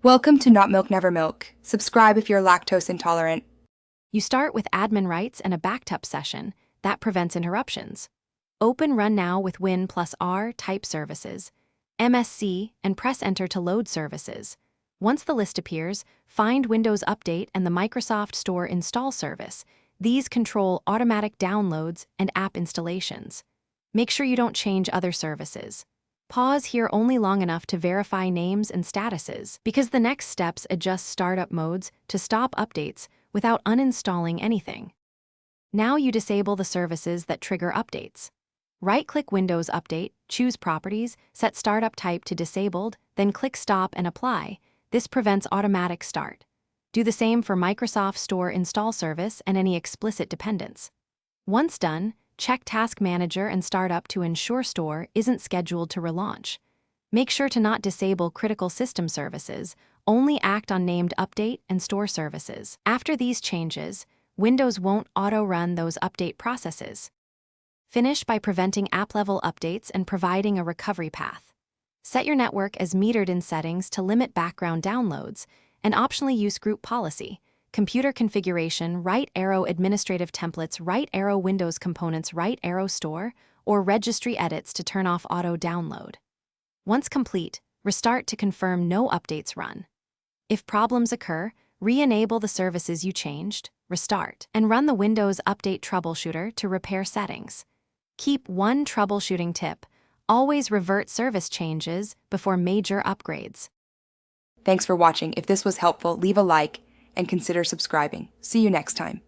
Welcome to Not Milk Never Milk. Subscribe if you're lactose intolerant. You start with admin rights and a backup session. That prevents interruptions. Open Run Now with Win plus R type services, MSC, and press Enter to load services. Once the list appears, find Windows Update and the Microsoft Store install service. These control automatic downloads and app installations. Make sure you don't change other services. Pause here only long enough to verify names and statuses, because the next steps adjust startup modes to stop updates without uninstalling anything. Now you disable the services that trigger updates. Right-click Windows Update, choose Properties, set Startup Type to Disabled, then click Stop and Apply. This prevents automatic start. Do the same for Microsoft Store install service and any explicit dependents. Once done, check Task Manager and Startup to ensure Store isn't scheduled to relaunch. Make sure to not disable critical system services, only act on named Update and Store services. After these changes, Windows won't auto-run those update processes. Finish by preventing app-level updates and providing a recovery path. Set your network as metered in settings to limit background downloads, and optionally use group policy, computer configuration, right arrow administrative templates, right arrow Windows components, right arrow store, or registry edits to turn off auto download. Once complete, restart to confirm no updates run. If problems occur, re-enable the services you changed, restart, and run the Windows Update Troubleshooter to repair settings. Keep one troubleshooting tip: always revert service changes before major upgrades. Thanks for watching. If this was helpful, leave a like and consider subscribing. See you next time.